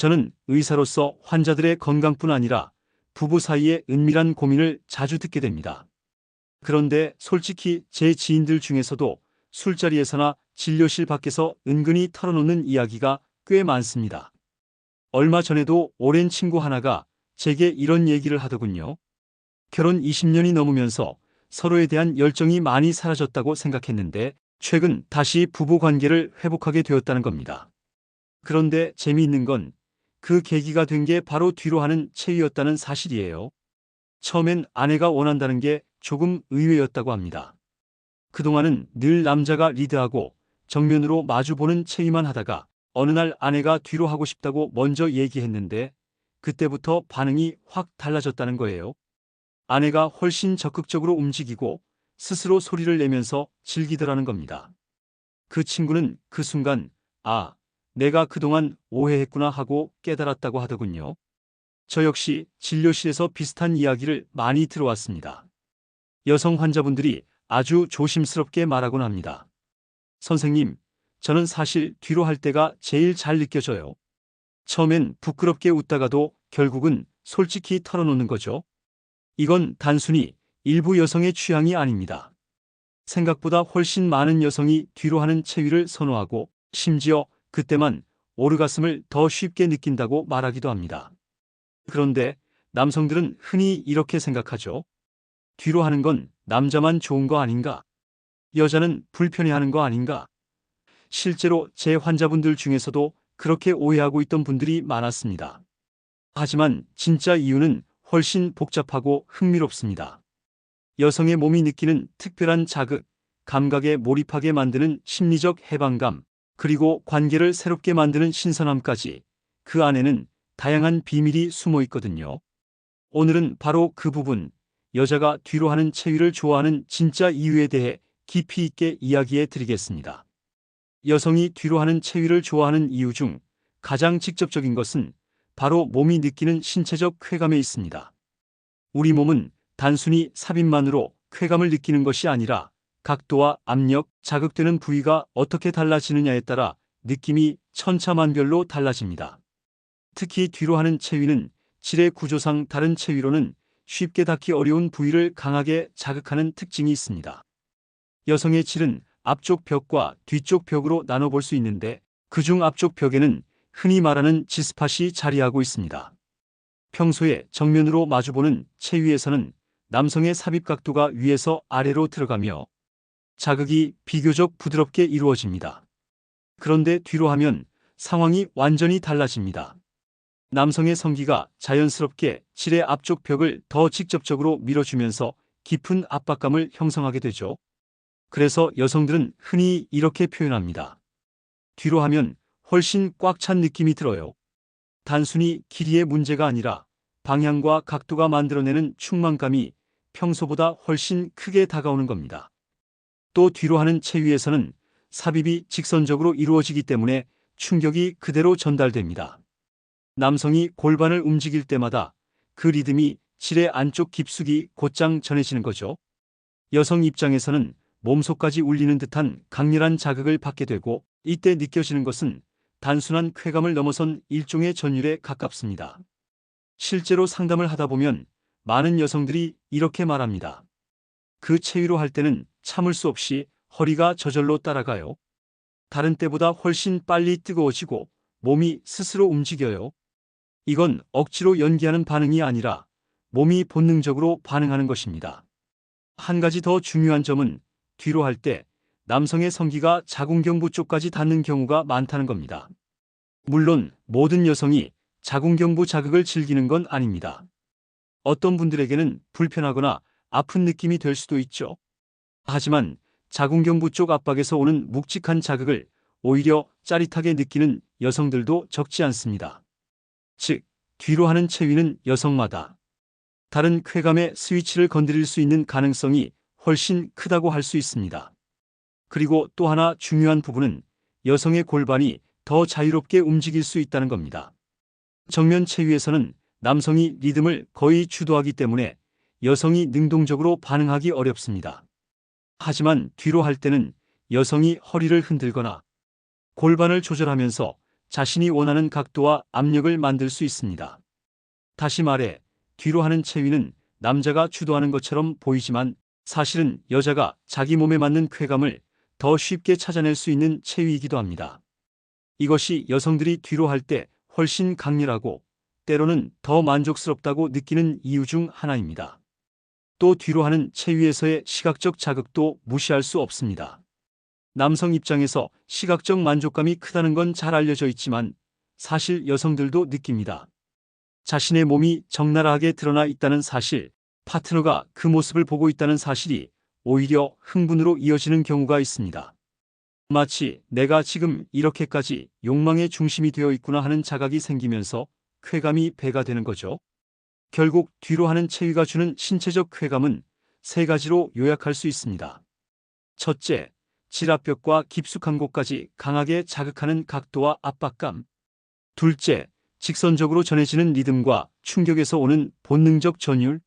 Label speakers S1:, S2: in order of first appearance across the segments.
S1: 저는 의사로서 환자들의 건강뿐 아니라 부부 사이의 은밀한 고민을 자주 듣게 됩니다. 그런데 솔직히 제 지인들 중에서도 술자리에서나 진료실 밖에서 은근히 털어놓는 이야기가 꽤 많습니다. 얼마 전에도 오랜 친구 하나가 제게 이런 얘기를 하더군요. 결혼 20년이 넘으면서 서로에 대한 열정이 많이 사라졌다고 생각했는데 최근 다시 부부 관계를 회복하게 되었다는 겁니다. 그런데 재미있는 건 그 계기가 된 게 바로 뒤로 하는 체위였다는 사실이에요. 처음엔 아내가 원한다는 게 조금 의외였다고 합니다. 그동안은 늘 남자가 리드하고 정면으로 마주보는 체위만 하다가 어느 날 아내가 뒤로 하고 싶다고 먼저 얘기했는데 그때부터 반응이 확 달라졌다는 거예요. 아내가 훨씬 적극적으로 움직이고 스스로 소리를 내면서 즐기더라는 겁니다. 그 친구는 그 순간 아, 내가 그동안 오해했구나 하고 깨달았다고 하더군요. 저 역시 진료실에서 비슷한 이야기를 많이 들어왔습니다. 여성 환자분들이 아주 조심스럽게 말하곤 합니다. 선생님, 저는 사실 뒤로 할 때가 제일 잘 느껴져요. 처음엔 부끄럽게 웃다가도 결국은 솔직히 털어놓는 거죠. 이건 단순히 일부 여성의 취향이 아닙니다. 생각보다 훨씬 많은 여성이 뒤로 하는 체위를 선호하고 심지어 그때만 오르가슴을 더 쉽게 느낀다고 말하기도 합니다. 그런데 남성들은 흔히 이렇게 생각하죠. 뒤로 하는 건 남자만 좋은 거 아닌가? 여자는 불편해하는 거 아닌가? 실제로 제 환자분들 중에서도 그렇게 오해하고 있던 분들이 많았습니다. 하지만 진짜 이유는 훨씬 복잡하고 흥미롭습니다. 여성의 몸이 느끼는 특별한 자극, 감각에 몰입하게 만드는 심리적 해방감, 그리고 관계를 새롭게 만드는 신선함까지 그 안에는 다양한 비밀이 숨어 있거든요. 오늘은 바로 그 부분, 여자가 뒤로 하는 체위를 좋아하는 진짜 이유에 대해 깊이 있게 이야기해 드리겠습니다. 여성이 뒤로 하는 체위를 좋아하는 이유 중 가장 직접적인 것은 바로 몸이 느끼는 신체적 쾌감에 있습니다. 우리 몸은 단순히 삽입만으로 쾌감을 느끼는 것이 아니라 각도와 압력, 자극되는 부위가 어떻게 달라지느냐에 따라 느낌이 천차만별로 달라집니다. 특히 뒤로 하는 체위는 질의 구조상 다른 체위로는 쉽게 닿기 어려운 부위를 강하게 자극하는 특징이 있습니다. 여성의 질은 앞쪽 벽과 뒤쪽 벽으로 나눠볼 수 있는데 그중 앞쪽 벽에는 흔히 말하는 G스팟이 자리하고 있습니다. 평소에 정면으로 마주보는 체위에서는 남성의 삽입 각도가 위에서 아래로 들어가며 자극이 비교적 부드럽게 이루어집니다. 그런데 뒤로 하면 상황이 완전히 달라집니다. 남성의 성기가 자연스럽게 질의 앞쪽 벽을 더 직접적으로 밀어주면서 깊은 압박감을 형성하게 되죠. 그래서 여성들은 흔히 이렇게 표현합니다. 뒤로 하면 훨씬 꽉 찬 느낌이 들어요. 단순히 길이의 문제가 아니라 방향과 각도가 만들어내는 충만감이 평소보다 훨씬 크게 다가오는 겁니다. 또 뒤로 하는 체위에서는 삽입이 직선적으로 이루어지기 때문에 충격이 그대로 전달됩니다. 남성이 골반을 움직일 때마다 그 리듬이 질의 안쪽 깊숙이 곧장 전해지는 거죠. 여성 입장에서는 몸속까지 울리는 듯한 강렬한 자극을 받게 되고 이때 느껴지는 것은 단순한 쾌감을 넘어선 일종의 전율에 가깝습니다. 실제로 상담을 하다 보면 많은 여성들이 이렇게 말합니다. 그 체위로 할 때는 참을 수 없이 허리가 저절로 따라가요. 다른 때보다 훨씬 빨리 뜨거워지고 몸이 스스로 움직여요. 이건 억지로 연기하는 반응이 아니라 몸이 본능적으로 반응하는 것입니다. 한 가지 더 중요한 점은 뒤로 할 때 남성의 성기가 자궁경부 쪽까지 닿는 경우가 많다는 겁니다. 물론 모든 여성이 자궁경부 자극을 즐기는 건 아닙니다. 어떤 분들에게는 불편하거나 아픈 느낌이 될 수도 있죠. 하지만 자궁경부 쪽 압박에서 오는 묵직한 자극을 오히려 짜릿하게 느끼는 여성들도 적지 않습니다. 즉, 뒤로 하는 체위는 여성마다 다른 쾌감의 스위치를 건드릴 수 있는 가능성이 훨씬 크다고 할 수 있습니다. 그리고 또 하나 중요한 부분은 여성의 골반이 더 자유롭게 움직일 수 있다는 겁니다. 정면 체위에서는 남성이 리듬을 거의 주도하기 때문에 여성이 능동적으로 반응하기 어렵습니다. 하지만 뒤로 할 때는 여성이 허리를 흔들거나 골반을 조절하면서 자신이 원하는 각도와 압력을 만들 수 있습니다. 다시 말해, 뒤로 하는 체위는 남자가 주도하는 것처럼 보이지만 사실은 여자가 자기 몸에 맞는 쾌감을 더 쉽게 찾아낼 수 있는 체위이기도 합니다. 이것이 여성들이 뒤로 할 때 훨씬 강렬하고 때로는 더 만족스럽다고 느끼는 이유 중 하나입니다. 또 뒤로 하는 체위에서의 시각적 자극도 무시할 수 없습니다. 남성 입장에서 시각적 만족감이 크다는 건 잘 알려져 있지만 사실 여성들도 느낍니다. 자신의 몸이 적나라하게 드러나 있다는 사실, 파트너가 그 모습을 보고 있다는 사실이 오히려 흥분으로 이어지는 경우가 있습니다. 마치 내가 지금 이렇게까지 욕망의 중심이 되어 있구나 하는 자각이 생기면서 쾌감이 배가 되는 거죠. 결국 뒤로 하는 체위가 주는 신체적 쾌감은 세 가지로 요약할 수 있습니다. 첫째, 지라벽과 깊숙한 곳까지 강하게 자극하는 각도와 압박감. 둘째, 직선적으로 전해지는 리듬과 충격에서 오는 본능적 전율.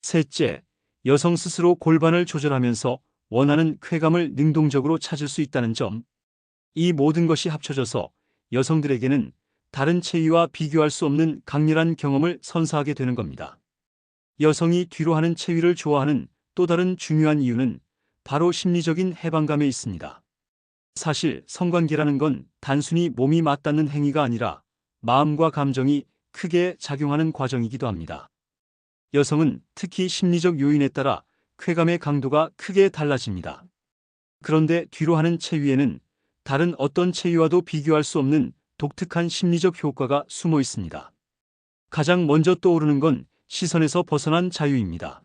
S1: 셋째, 여성 스스로 골반을 조절하면서 원하는 쾌감을 능동적으로 찾을 수 있다는 점. 이 모든 것이 합쳐져서 여성들에게는 다른 체위와 비교할 수 없는 강렬한 경험을 선사하게 되는 겁니다. 여성이 뒤로 하는 체위를 좋아하는 또 다른 중요한 이유는 바로 심리적인 해방감에 있습니다. 사실 성관계라는 건 단순히 몸이 맞닿는 행위가 아니라 마음과 감정이 크게 작용하는 과정이기도 합니다. 여성은 특히 심리적 요인에 따라 쾌감의 강도가 크게 달라집니다. 그런데 뒤로 하는 체위에는 다른 어떤 체위와도 비교할 수 없는 독특한 심리적 효과가 숨어 있습니다. 가장 먼저 떠오르는 건 시선에서 벗어난 자유입니다.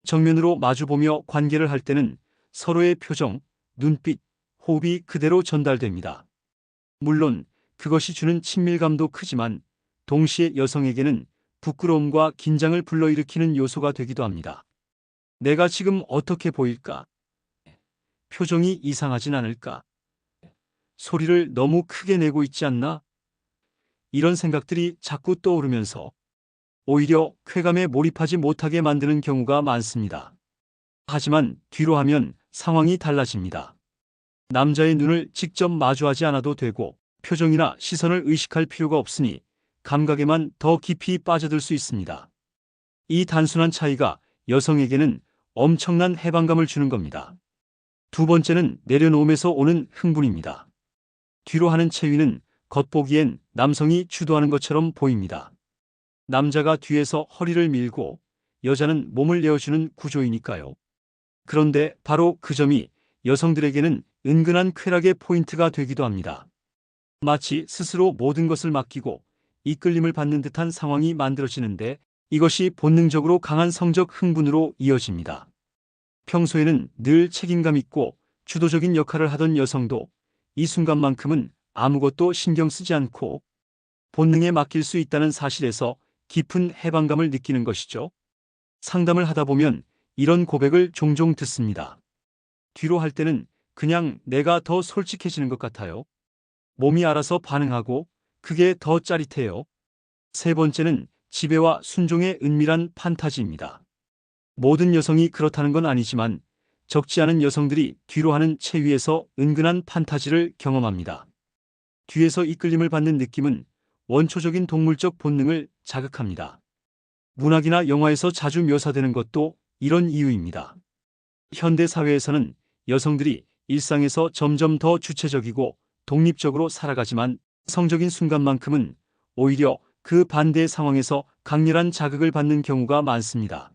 S1: 정면으로 마주보며 관계를 할 때는 서로의 표정, 눈빛, 호흡이 그대로 전달됩니다. 물론 그것이 주는 친밀감도 크지만 동시에 여성에게는 부끄러움과 긴장을 불러일으키는 요소가 되기도 합니다. 내가 지금 어떻게 보일까? 표정이 이상하진 않을까? 소리를 너무 크게 내고 있지 않나? 이런 생각들이 자꾸 떠오르면서 오히려 쾌감에 몰입하지 못하게 만드는 경우가 많습니다. 하지만 뒤로 하면 상황이 달라집니다. 남자의 눈을 직접 마주하지 않아도 되고 표정이나 시선을 의식할 필요가 없으니 감각에만 더 깊이 빠져들 수 있습니다. 이 단순한 차이가 여성에게는 엄청난 해방감을 주는 겁니다. 두 번째는 내려놓음에서 오는 흥분입니다. 뒤로 하는 체위는 겉보기엔 남성이 주도하는 것처럼 보입니다. 남자가 뒤에서 허리를 밀고 여자는 몸을 내어주는 구조이니까요. 그런데 바로 그 점이 여성들에게는 은근한 쾌락의 포인트가 되기도 합니다. 마치 스스로 모든 것을 맡기고 이끌림을 받는 듯한 상황이 만들어지는데 이것이 본능적으로 강한 성적 흥분으로 이어집니다. 평소에는 늘 책임감 있고 주도적인 역할을 하던 여성도 이 순간만큼은 아무것도 신경 쓰지 않고 본능에 맡길 수 있다는 사실에서 깊은 해방감을 느끼는 것이죠. 상담을 하다 보면 이런 고백을 종종 듣습니다. 뒤로 할 때는 그냥 내가 더 솔직해지는 것 같아요. 몸이 알아서 반응하고 그게 더 짜릿해요. 세 번째는 지배와 순종의 은밀한 판타지입니다. 모든 여성이 그렇다는 건 아니지만 적지 않은 여성들이 뒤로 하는 체위에서 은근한 판타지를 경험합니다. 뒤에서 이끌림을 받는 느낌은 원초적인 동물적 본능을 자극합니다. 문학이나 영화에서 자주 묘사되는 것도 이런 이유입니다. 현대 사회에서는 여성들이 일상에서 점점 더 주체적이고 독립적으로 살아가지만 성적인 순간만큼은 오히려 그 반대의 상황에서 강렬한 자극을 받는 경우가 많습니다.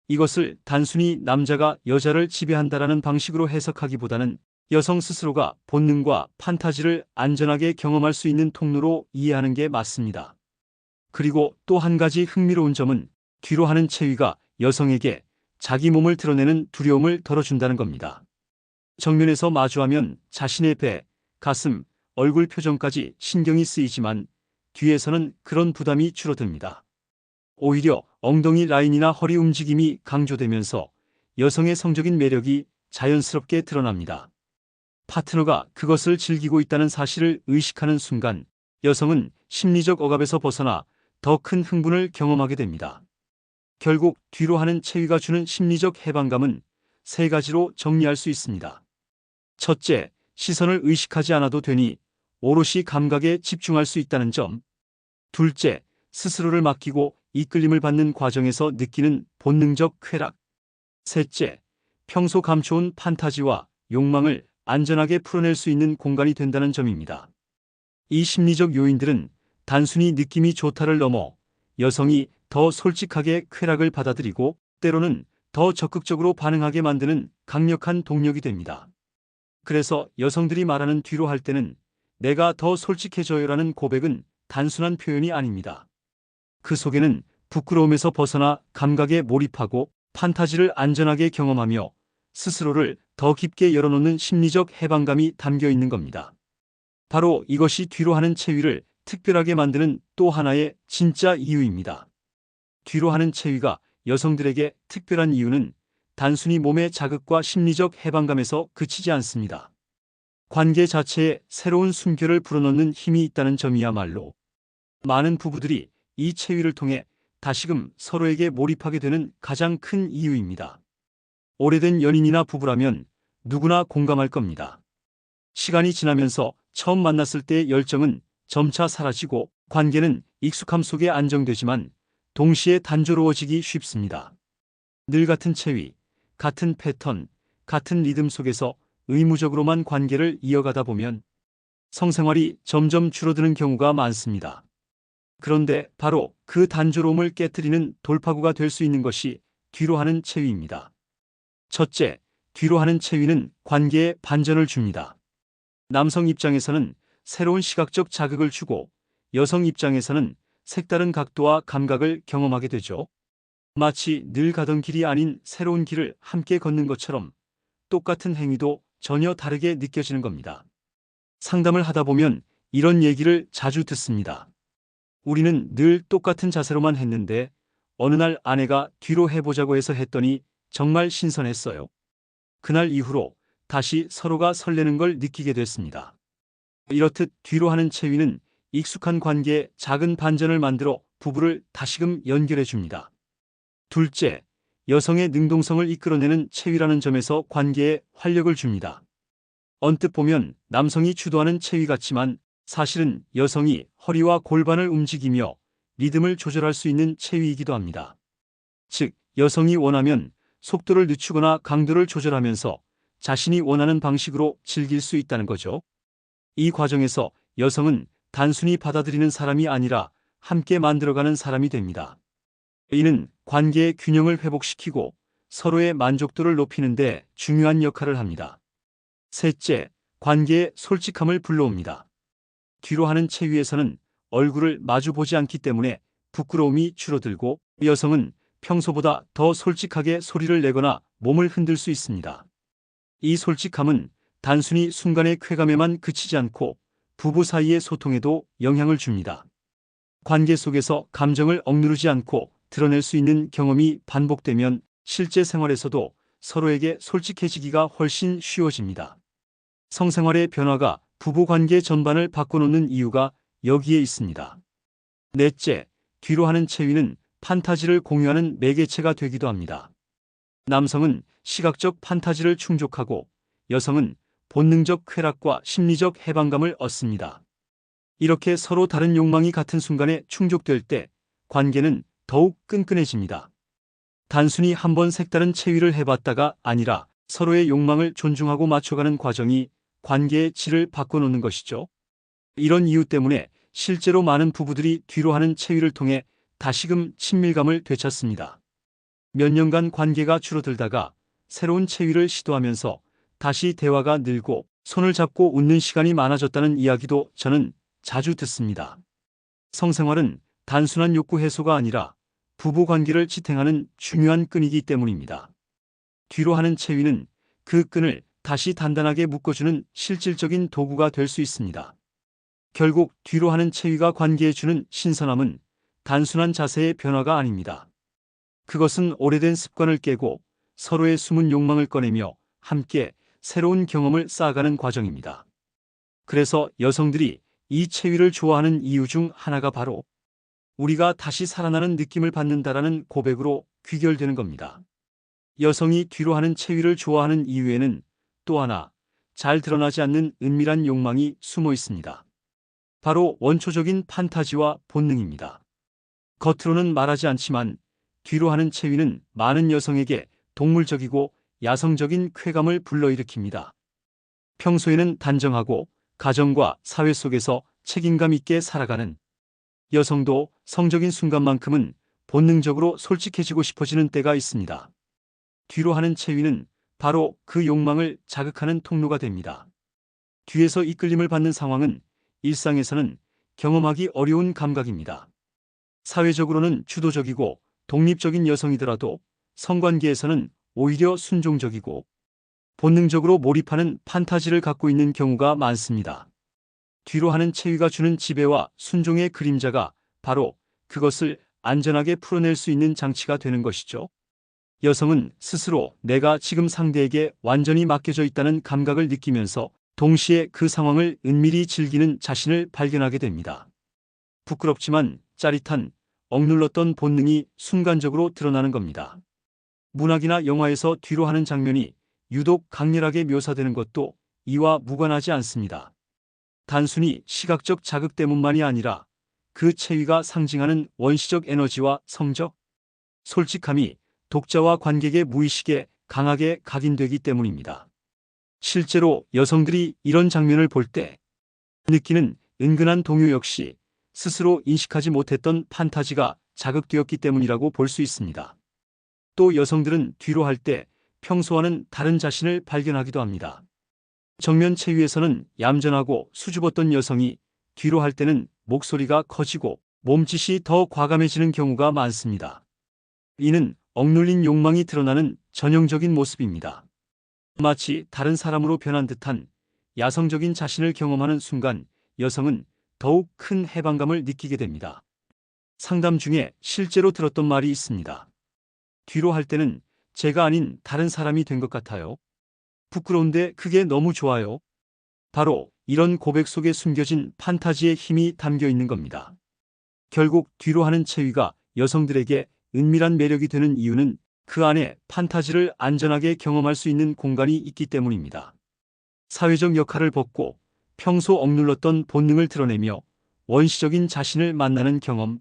S1: 이것을 단순히 남자가 여자를 지배한다라는 방식으로 해석하기보다는 여성 스스로가 본능과 판타지를 안전하게 경험할 수 있는 통로로 이해하는 게 맞습니다. 그리고 또 한 가지 흥미로운 점은 뒤로 하는 체위가 여성에게 자기 몸을 드러내는 두려움을 덜어준다는 겁니다. 정면에서 마주하면 자신의 배, 가슴, 얼굴 표정까지 신경이 쓰이지만 뒤에서는 그런 부담이 줄어듭니다. 오히려 엉덩이 라인이나 허리 움직임이 강조되면서 여성의 성적인 매력이 자연스럽게 드러납니다. 파트너가 그것을 즐기고 있다는 사실을 의식하는 순간 여성은 심리적 억압에서 벗어나 더 큰 흥분을 경험하게 됩니다. 결국 뒤로 하는 체위가 주는 심리적 해방감은 세 가지로 정리할 수 있습니다. 첫째, 시선을 의식하지 않아도 되니 오롯이 감각에 집중할 수 있다는 점. 둘째, 스스로를 맡기고 이끌림을 받는 과정에서 느끼는 본능적 쾌락. 셋째, 평소 감춰온 판타지와 욕망을 안전하게 풀어낼 수 있는 공간이 된다는 점입니다. 이 심리적 요인들은 단순히 느낌이 좋다를 넘어 여성이 더 솔직하게 쾌락을 받아들이고 때로는 더 적극적으로 반응하게 만드는 강력한 동력이 됩니다. 그래서 여성들이 말하는 뒤로 할 때는 내가 더 솔직해져요라는 고백은 단순한 표현이 아닙니다. 그 속에는 부끄러움에서 벗어나 감각에 몰입하고 판타지를 안전하게 경험하며 스스로를 더 깊게 열어놓는 심리적 해방감이 담겨 있는 겁니다. 바로 이것이 뒤로 하는 체위를 특별하게 만드는 또 하나의 진짜 이유입니다. 뒤로 하는 체위가 여성들에게 특별한 이유는 단순히 몸의 자극과 심리적 해방감에서 그치지 않습니다. 관계 자체에 새로운 숨결을 불어넣는 힘이 있다는 점이야말로 많은 부부들이 이 체위를 통해 다시금 서로에게 몰입하게 되는 가장 큰 이유입니다. 오래된 연인이나 부부라면 누구나 공감할 겁니다. 시간이 지나면서 처음 만났을 때의 열정은 점차 사라지고 관계는 익숙함 속에 안정되지만 동시에 단조로워지기 쉽습니다. 늘 같은 체위, 같은 패턴, 같은 리듬 속에서 의무적으로만 관계를 이어가다 보면 성생활이 점점 줄어드는 경우가 많습니다. 그런데 바로 그 단조로움을 깨트리는 돌파구가 될 수 있는 것이 뒤로 하는 체위입니다. 첫째, 뒤로 하는 체위는 관계에 반전을 줍니다. 남성 입장에서는 새로운 시각적 자극을 주고 여성 입장에서는 색다른 각도와 감각을 경험하게 되죠. 마치 늘 가던 길이 아닌 새로운 길을 함께 걷는 것처럼 똑같은 행위도 전혀 다르게 느껴지는 겁니다. 상담을 하다 보면 이런 얘기를 자주 듣습니다. 우리는 늘 똑같은 자세로만 했는데 어느 날 아내가 뒤로 해보자고 해서 했더니 정말 신선했어요. 그날 이후로 다시 서로가 설레는 걸 느끼게 됐습니다. 이렇듯 뒤로 하는 체위는 익숙한 관계에 작은 반전을 만들어 부부를 다시금 연결해 줍니다. 둘째, 여성의 능동성을 이끌어내는 체위라는 점에서 관계에 활력을 줍니다. 언뜻 보면 남성이 주도하는 체위 같지만 사실은 여성이 허리와 골반을 움직이며 리듬을 조절할 수 있는 체위이기도 합니다. 즉, 여성이 원하면 속도를 늦추거나 강도를 조절하면서 자신이 원하는 방식으로 즐길 수 있다는 거죠. 이 과정에서 여성은 단순히 받아들이는 사람이 아니라 함께 만들어가는 사람이 됩니다. 이는 관계의 균형을 회복시키고 서로의 만족도를 높이는 데 중요한 역할을 합니다. 셋째, 관계의 솔직함을 불러옵니다. 뒤로 하는 체위에서는 얼굴을 마주보지 않기 때문에 부끄러움이 줄어들고 여성은 평소보다 더 솔직하게 소리를 내거나 몸을 흔들 수 있습니다. 이 솔직함은 단순히 순간의 쾌감에만 그치지 않고 부부 사이의 소통에도 영향을 줍니다. 관계 속에서 감정을 억누르지 않고 드러낼 수 있는 경험이 반복되면 실제 생활에서도 서로에게 솔직해지기가 훨씬 쉬워집니다. 성생활의 변화가 부부 관계 전반을 바꿔놓는 이유가 여기에 있습니다. 넷째, 뒤로 하는 체위는 판타지를 공유하는 매개체가 되기도 합니다. 남성은 시각적 판타지를 충족하고 여성은 본능적 쾌락과 심리적 해방감을 얻습니다. 이렇게 서로 다른 욕망이 같은 순간에 충족될 때 관계는 더욱 끈끈해집니다. 단순히 한번 색다른 체위를 해봤다가 아니라 서로의 욕망을 존중하고 맞춰가는 과정이 관계의 질을 바꿔놓는 것이죠. 이런 이유 때문에 실제로 많은 부부들이 뒤로 하는 체위를 통해 다시금 친밀감을 되찾습니다. 몇 년간 관계가 줄어들다가 새로운 체위를 시도하면서 다시 대화가 늘고 손을 잡고 웃는 시간이 많아졌다는 이야기도 저는 자주 듣습니다. 성생활은 단순한 욕구 해소가 아니라 부부 관계를 지탱하는 중요한 끈이기 때문입니다. 뒤로 하는 체위는 그 끈을 다시 단단하게 묶어주는 실질적인 도구가 될 수 있습니다. 결국 뒤로 하는 체위가 관계에 주는 신선함은 단순한 자세의 변화가 아닙니다. 그것은 오래된 습관을 깨고 서로의 숨은 욕망을 꺼내며 함께 새로운 경험을 쌓아가는 과정입니다. 그래서 여성들이 이 체위를 좋아하는 이유 중 하나가 바로 우리가 다시 살아나는 느낌을 받는다라는 고백으로 귀결되는 겁니다. 여성이 뒤로 하는 체위를 좋아하는 이유에는 또 하나 잘 드러나지 않는 은밀한 욕망이 숨어 있습니다. 바로 원초적인 판타지와 본능입니다. 겉으로는 말하지 않지만 뒤로 하는 체위는 많은 여성에게 동물적이고 야성적인 쾌감을 불러일으킵니다. 평소에는 단정하고 가정과 사회 속에서 책임감 있게 살아가는 여성도 성적인 순간만큼은 본능적으로 솔직해지고 싶어지는 때가 있습니다. 뒤로 하는 체위는 바로 그 욕망을 자극하는 통로가 됩니다. 뒤에서 이끌림을 받는 상황은 일상에서는 경험하기 어려운 감각입니다. 사회적으로는 주도적이고 독립적인 여성이더라도 성관계에서는 오히려 순종적이고 본능적으로 몰입하는 판타지를 갖고 있는 경우가 많습니다. 뒤로 하는 체위가 주는 지배와 순종의 그림자가 바로 그것을 안전하게 풀어낼 수 있는 장치가 되는 것이죠. 여성은 스스로 내가 지금 상대에게 완전히 맡겨져 있다는 감각을 느끼면서 동시에 그 상황을 은밀히 즐기는 자신을 발견하게 됩니다. 부끄럽지만 짜릿한 억눌렀던 본능이 순간적으로 드러나는 겁니다. 문학이나 영화에서 뒤로 하는 장면이 유독 강렬하게 묘사되는 것도 이와 무관하지 않습니다. 단순히 시각적 자극 때문만이 아니라 그 체위가 상징하는 원시적 에너지와 성적, 솔직함이 독자와 관객의 무의식에 강하게 각인되기 때문입니다. 실제로 여성들이 이런 장면을 볼 때 느끼는 은근한 동요 역시 스스로 인식하지 못했던 판타지가 자극되었기 때문이라고 볼 수 있습니다. 또 여성들은 뒤로 할 때 평소와는 다른 자신을 발견하기도 합니다. 정면 체위에서는 얌전하고 수줍었던 여성이 뒤로 할 때는 목소리가 커지고 몸짓이 더 과감해지는 경우가 많습니다. 이는 억눌린 욕망이 드러나는 전형적인 모습입니다. 마치 다른 사람으로 변한 듯한 야성적인 자신을 경험하는 순간 여성은 더욱 큰 해방감을 느끼게 됩니다. 상담 중에 실제로 들었던 말이 있습니다. 뒤로 할 때는 제가 아닌 다른 사람이 된 것 같아요. 부끄러운데 그게 너무 좋아요. 바로 이런 고백 속에 숨겨진 판타지의 힘이 담겨 있는 겁니다. 결국 뒤로 하는 체위가 여성들에게 은밀한 매력이 되는 이유는 그 안에 판타지를 안전하게 경험할 수 있는 공간이 있기 때문입니다. 사회적 역할을 벗고 평소 억눌렀던 본능을 드러내며 원시적인 자신을 만나는 경험.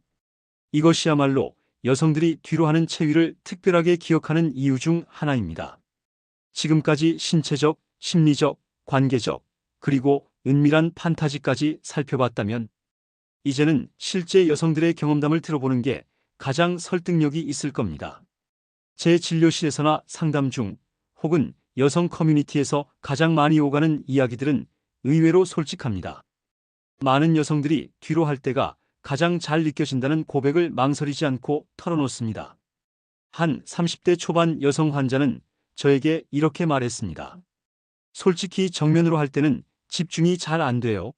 S1: 이것이야말로 여성들이 뒤로 하는 체위를 특별하게 기억하는 이유 중 하나입니다. 지금까지 신체적, 심리적, 관계적, 그리고 은밀한 판타지까지 살펴봤다면 이제는 실제 여성들의 경험담을 들어보는 게 가장 설득력이 있을 겁니다. 제 진료실에서나 상담 중 혹은 여성 커뮤니티에서 가장 많이 오가는 이야기들은 의외로 솔직합니다. 많은 여성들이 뒤로 할 때가 가장 잘 느껴진다는 고백을 망설이지 않고 털어놓습니다. 한 30대 초반 여성 환자는 저에게 이렇게 말했습니다. 솔직히 정면으로 할 때는 집중이 잘 안 돼요.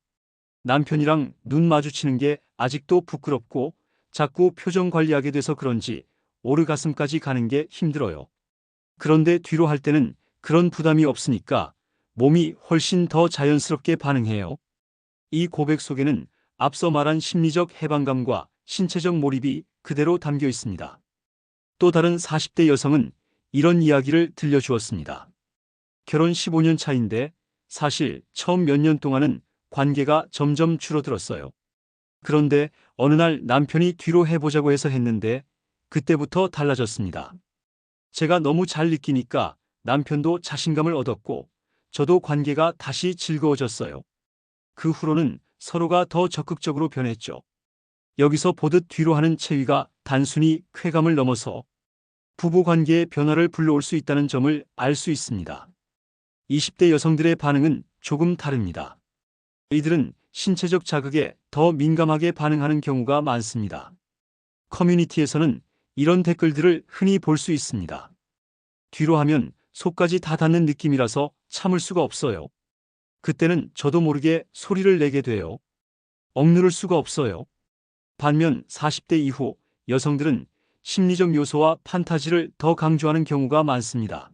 S1: 남편이랑 눈 마주치는 게 아직도 부끄럽고 자꾸 표정 관리하게 돼서 그런지 오르가슴까지 가는 게 힘들어요. 그런데 뒤로 할 때는 그런 부담이 없으니까 몸이 훨씬 더 자연스럽게 반응해요. 이 고백 속에는 앞서 말한 심리적 해방감과 신체적 몰입이 그대로 담겨 있습니다. 또 다른 40대 여성은 이런 이야기를 들려주었습니다. 결혼 15년 차인데 사실 처음 몇 년 동안은 관계가 점점 줄어들었어요. 그런데 어느 날 남편이 뒤로 해보자고 해서 했는데 그때부터 달라졌습니다. 제가 너무 잘 느끼니까 남편도 자신감을 얻었고 저도 관계가 다시 즐거워졌어요. 그 후로는 서로가 더 적극적으로 변했죠. 여기서 보듯 뒤로 하는 체위가 단순히 쾌감을 넘어서 부부관계의 변화를 불러올 수 있다는 점을 알 수 있습니다. 20대 여성들의 반응은 조금 다릅니다. 이들은 신체적 자극에 더 민감하게 반응하는 경우가 많습니다. 커뮤니티에서는 이런 댓글들을 흔히 볼 수 있습니다. 뒤로 하면 속까지 다 닿는 느낌이라서 참을 수가 없어요. 그때는 저도 모르게 소리를 내게 돼요. 억누를 수가 없어요. 반면 40대 이후 여성들은 심리적 요소와 판타지를 더 강조하는 경우가 많습니다.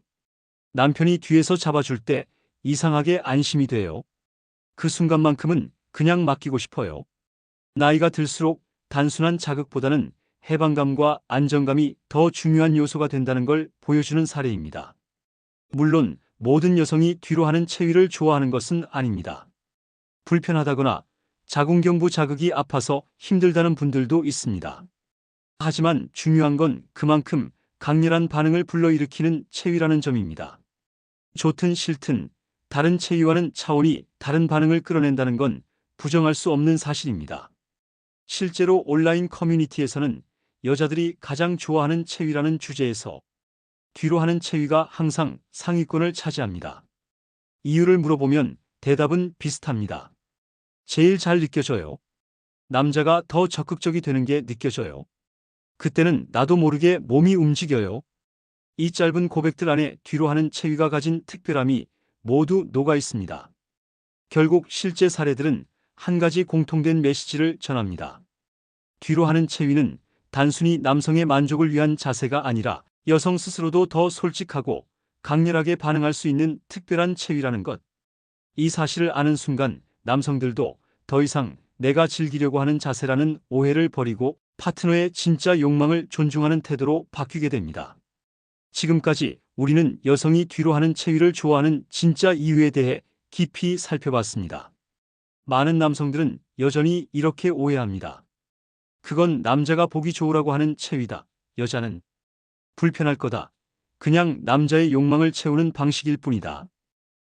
S1: 남편이 뒤에서 잡아줄 때 이상하게 안심이 돼요. 그 순간만큼은 그냥 맡기고 싶어요. 나이가 들수록 단순한 자극보다는 해방감과 안정감이 더 중요한 요소가 된다는 걸 보여주는 사례입니다. 물론 모든 여성이 뒤로 하는 체위를 좋아하는 것은 아닙니다. 불편하다거나 자궁경부 자극이 아파서 힘들다는 분들도 있습니다. 하지만 중요한 건 그만큼 강렬한 반응을 불러일으키는 체위라는 점입니다. 좋든 싫든 다른 체위와는 차원이 다른 반응을 끌어낸다는 건 부정할 수 없는 사실입니다. 실제로 온라인 커뮤니티에서는 여자들이 가장 좋아하는 체위라는 주제에서 뒤로 하는 체위가 항상 상위권을 차지합니다. 이유를 물어보면 대답은 비슷합니다. 제일 잘 느껴져요. 남자가 더 적극적이 되는 게 느껴져요. 그때는 나도 모르게 몸이 움직여요. 이 짧은 고백들 안에 뒤로 하는 체위가 가진 특별함이 모두 녹아 있습니다. 결국 실제 사례들은 한 가지 공통된 메시지를 전합니다. 뒤로 하는 체위는 단순히 남성의 만족을 위한 자세가 아니라 여성 스스로도 더 솔직하고 강렬하게 반응할 수 있는 특별한 체위라는 것. 이 사실을 아는 순간 남성들도 더 이상 내가 즐기려고 하는 자세라는 오해를 버리고 파트너의 진짜 욕망을 존중하는 태도로 바뀌게 됩니다. 지금까지 우리는 여성이 뒤로 하는 체위를 좋아하는 진짜 이유에 대해 깊이 살펴봤습니다. 많은 남성들은 여전히 이렇게 오해합니다. 그건 남자가 보기 좋으라고 하는 체위다. 여자는 불편할 거다. 그냥 남자의 욕망을 채우는 방식일 뿐이다.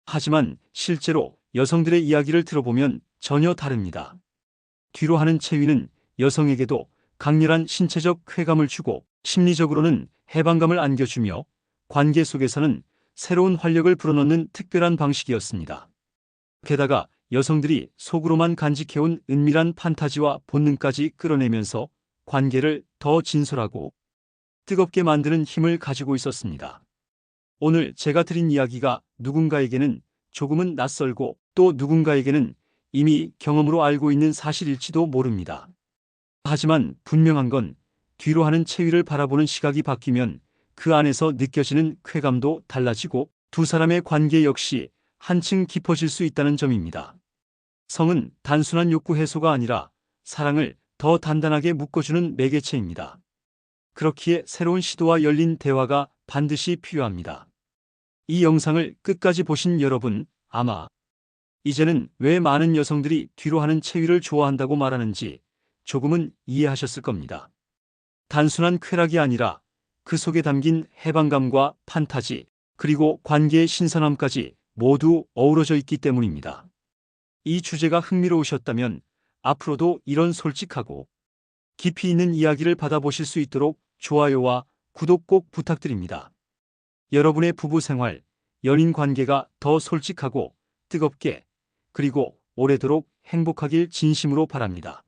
S1: 하지만 실제로 여성들의 이야기를 들어보면 전혀 다릅니다. 뒤로 하는 체위는 여성에게도 강렬한 신체적 쾌감을 주고 심리적으로는 해방감을 안겨주며 관계 속에서는 새로운 활력을 불어넣는 특별한 방식이었습니다. 게다가 여성들이 속으로만 간직해온 은밀한 판타지와 본능까지 끌어내면서 관계를 더 진솔하고 뜨겁게 만드는 힘을 가지고 있었습니다. 오늘 제가 드린 이야기가 누군가에게는 조금은 낯설고 또 누군가에게는 이미 경험으로 알고 있는 사실일지도 모릅니다. 하지만 분명한 건 뒤로 하는 체위를 바라보는 시각이 바뀌면 그 안에서 느껴지는 쾌감도 달라지고 두 사람의 관계 역시 한층 깊어질 수 있다는 점입니다. 성은 단순한 욕구 해소가 아니라 사랑을 더 단단하게 묶어주는 매개체입니다. 그렇기에 새로운 시도와 열린 대화가 반드시 필요합니다. 이 영상을 끝까지 보신 여러분, 아마 이제는 왜 많은 여성들이 뒤로 하는 체위를 좋아한다고 말하는지 조금은 이해하셨을 겁니다. 단순한 쾌락이 아니라 그 속에 담긴 해방감과 판타지, 그리고 관계의 신선함까지 모두 어우러져 있기 때문입니다. 이 주제가 흥미로우셨다면 앞으로도 이런 솔직하고 깊이 있는 이야기를 받아보실 수 있도록 좋아요와 구독 꼭 부탁드립니다. 여러분의 부부 생활, 연인 관계가 더 솔직하고 뜨겁게 그리고 오래도록 행복하길 진심으로 바랍니다.